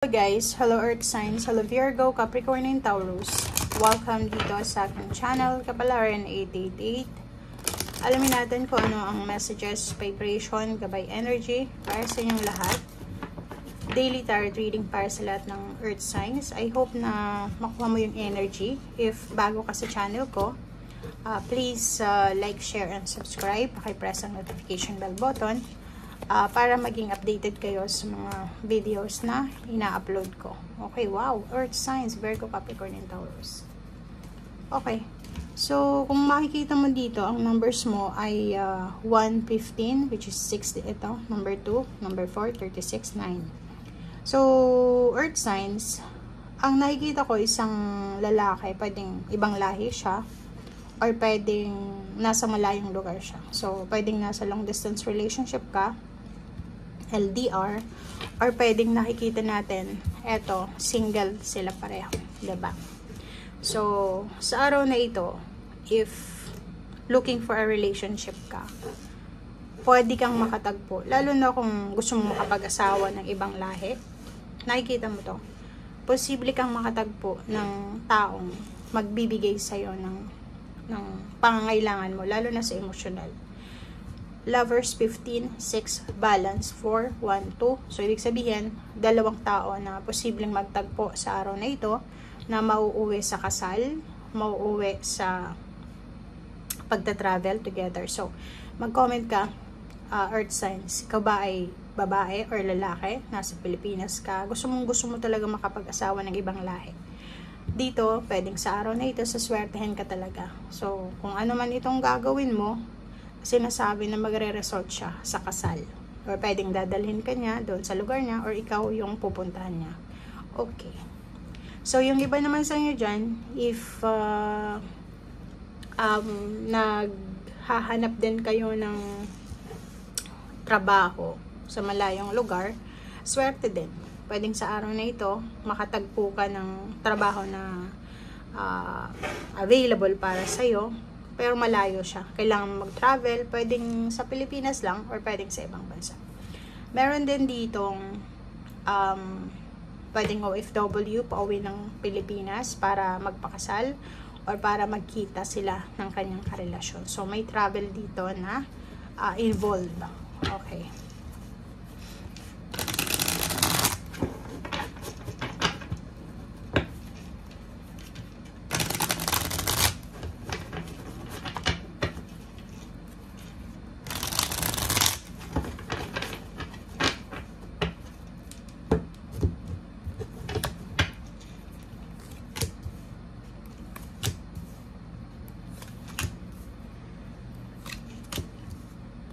Hello guys, hello Earth signs, hello Virgo, Capricorn, and Taurus. Welcome dito sa aking channel, Kapalaran 888. Alamin natin kung ano ang messages, vibration, gabay energy para sa inyong lahat. Daily tarot reading para sa lahat ng Earth signs. I hope na makuha mo yung energy. If bago ka sa channel ko, please like, share, and subscribe. Paki-press ang notification bell button. Para maging updated kayo sa mga videos na ina-upload ko. Okay, wow. Earth signs, Virgo, Capricorn, and Taurus. Okay. So, kung makikita mo dito, ang numbers mo ay 115, which is 60 ito. Number 2, number 4, 36, 9. So, Earth signs, ang nakikita ko isang lalaki, pwedeng ibang lahi siya, or pwedeng nasa malayong lugar siya. So, pwedeng nasa long distance relationship ka, LDR, or pwedeng nakikita natin, eto, single sila pareho, diba? So, sa araw na ito, if looking for a relationship ka, pwede kang makatagpo, lalo na kung gusto mo makapag-asawa ng ibang lahi, nakikita mo to, posible kang makatagpo ng taong magbibigay sa'yo ng pangangailangan mo, lalo na sa emosyonal. Lovers 15, 6, balance 4, 1, 2. So, ibig sabihin, dalawang tao na posibleng magtagpo sa araw na ito na mauuwi sa kasal, mauuwi sa pagta-travel together. So, mag-comment ka, Earth signs. Ikaw ba ay babae or lalaki? Nasa Pilipinas ka. Gusto mo talaga makapag-asawa ng ibang lahi. Dito, pwedeng sa araw na ito, saswertehin ka talaga. So, kung ano man itong gagawin mo, sinasabi na magre-resort siya sa kasal. Or pwedeng dadalhin ka niya doon sa lugar niya, or ikaw yung pupuntahan niya. Okay. So, yung iba naman sa inyo dyan, if naghahanap din kayo ng trabaho sa malayong lugar, swerte din. Pwedeng sa araw na ito, makatagpo ka ng trabaho na available para sa'yo, pero malayo siya. Kailangan mag-travel, pwedeng sa Pilipinas lang, or pwedeng sa ibang bansa. Meron din ditong pwedeng OFW, pauwi ng Pilipinas para magpakasal, or para magkita sila ng kanyang karelasyon. So, may travel dito na involved. Okay.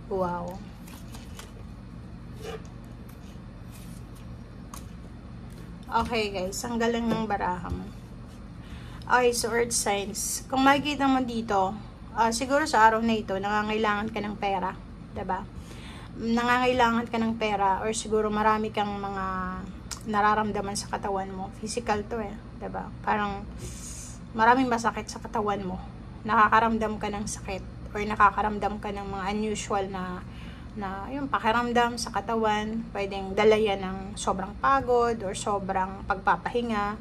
Wow. Okay guys, ang galing ng baraha mo. Okay, so Earth signs. Kung makikita mo dito, siguro sa araw na ito, nangangailangan ka ng pera. Diba? Nangangailangan ka ng pera, or siguro marami kang mga nararamdaman sa katawan mo. Physical to eh. Diba? Parang maraming masakit sa katawan mo. Nakakaramdam ka ng sakit, or nakakaramdam ka ng mga unusual na yung pakiramdam sa katawan. Pwedeng dala yan ng sobrang pagod, or sobrang pagpapahinga,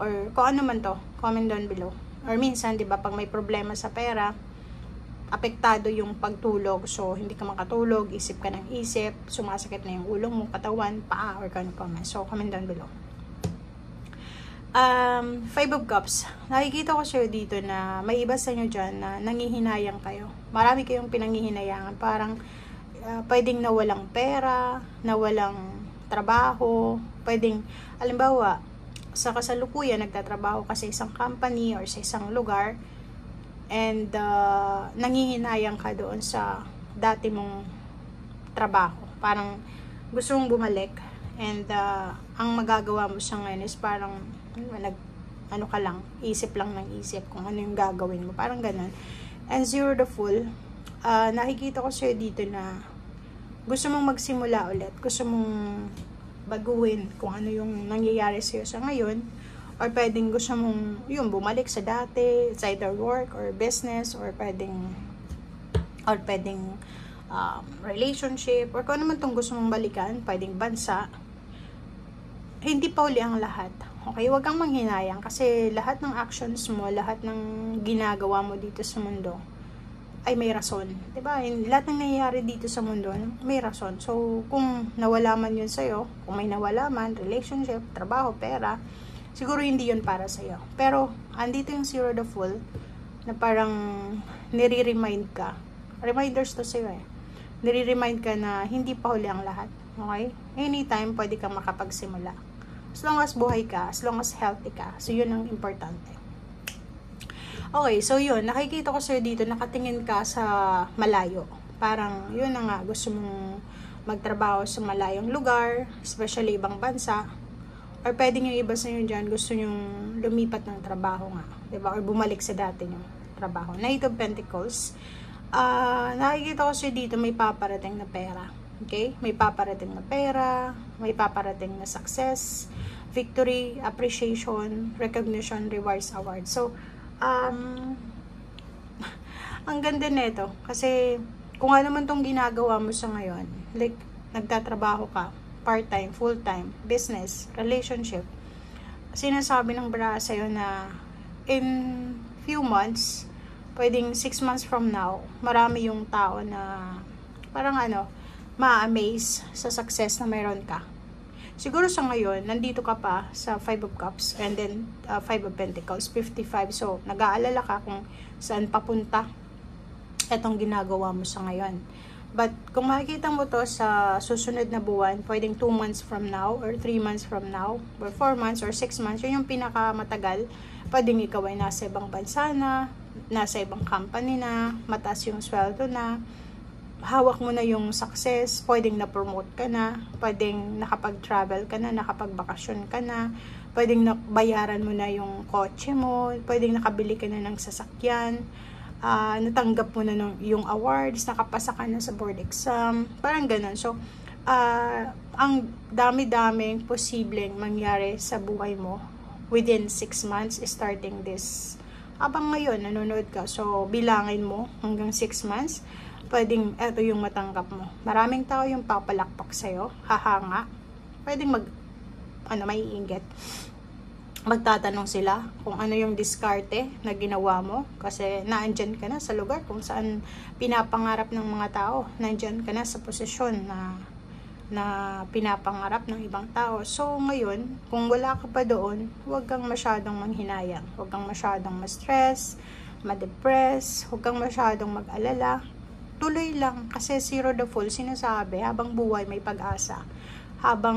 or kung ano man to, comment down below. Or minsan, di ba, pag may problema sa pera, apektado yung pagtulog, so hindi ka makatulog, isip ka ng isip, sumasakit na yung ulo mo, katawan, paa, or comment. So, comment down below. 5 of Cups. Nakikita ko sa'yo dito na may iba sa inyo dyan na nangihinayang kayo. Marami kayong pinanghihinayangan. Parang pwedeng nawalang pera, nawalang trabaho, pwedeng, halimbawa, sa kasalukuyan, nagtatrabaho ka sa isang company or sa isang lugar, and nangihinayang ka doon sa dati mong trabaho. Parang gusto mong bumalik, and ang magagawa mo sa ngayon is parang ano ka lang, isip lang ng isip kung ano yung gagawin mo, parang ganun. And Zero the Fool, nakikita ko sa'yo dito na gusto mong magsimula ulit, gusto mong baguhin kung ano yung nangyayari sa'yo sa ngayon, or pwedeng gusto mong yung bumalik sa dati, it's either work or business, or pwedeng relationship, or kung ano man itong gusto mong balikan, pwedeng bansa. hindi pa huli ang lahat. Okay, huwag kang manghinayang kasi lahat ng actions mo, lahat ng ginagawa mo dito sa mundo ay may rason. Diba? Lahat ng nangyayari dito sa mundo, may rason. So, kung nawala man yun sa'yo, kung may nawala man, relationship, trabaho, pera, siguro hindi yun para sa'yo. Pero, andito yung Zero the Fool, na parang nire-remind ka. Reminders to sa'yo eh. Nire-remind ka na hindi pa huli ang lahat. Okay? Anytime, pwede kang makapagsimula. As long as buhay ka, as long as healthy ka. So, yun ang importante. Okay, so yun, nakikita ko sa'yo dito, nakatingin ka sa malayo. Parang, yun na nga, gusto mong magtrabaho sa malayong lugar, especially ibang bansa. Or pwedeng yung iba sa'yo dyan, gusto nyong lumipat ng trabaho nga. Diba? Or bumalik sa dati yung trabaho. Knight of Pentacles. Nakikita ko sa'yo dito, may paparating na pera. Okay? May paparating na pera, may paparating na success, victory, appreciation, recognition, rewards, awards. So, ang ganda nito kasi kung ano man tong ginagawa mo sa ngayon, like nagtatrabaho ka, part-time, full-time, business, relationship, sinasabi ng bra sa'yo na in few months, pwedeng 6 months from now, marami yung tao na parang ma-amaze sa success na mayroon ka. Siguro sa ngayon, nandito ka pa sa 5 of Cups and then 5 of Pentacles, 55. So, nag-aalala ka kung saan papunta itong ginagawa mo sa ngayon. But, kung makikita mo to sa susunod na buwan, pwedeng 2 months from now, or 3 months from now, or 4 months, or 6 months, yun yung pinakamatagal. Pwedeng ikaw ay nasa ibang bansa na, nasa ibang company na, mataas yung sweldo na, hawak mo na yung success, pwedeng na-promote ka na, pwedeng nakapag-travel ka na, nakapag-bakasyon ka na, pwedeng bayaran mo na yung kotse mo, pwedeng nakabili ka na ng sasakyan, natanggap mo na yung awards, nakapasa ka na sa board exam, parang ganun. So, ang dami-daming posibleng mangyari sa buhay mo within 6 months starting this. Habang ngayon, nanonood ka, so bilangin mo hanggang 6 months, pwedeng eto yung matanggap mo. Maraming tao yung papalakpak sa'yo, hahanga. Pwedeng maiinggit. Magtatanong sila kung ano yung diskarte na ginawa mo. Kasi naandyan ka na sa lugar kung saan pinapangarap ng mga tao. Naandyan ka na sa posisyon na pinapangarap ng ibang tao. So ngayon, kung wala ka pa doon, huwag kang masyadong manghinayang. Huwag kang masyadong ma-stress, ma-depress, huwag kang masyadong mag-alala. Tuloy lang, kasi Zero the Fool, sinasabi, habang buhay may pag-asa, habang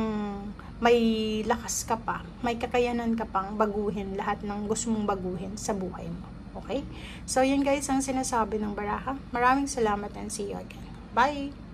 may lakas ka pa, may kakayanan ka pang baguhin lahat ng gusto mong baguhin sa buhay mo. Okay? So, yun guys ang sinasabi ng baraha. Maraming salamat and see you again. Bye!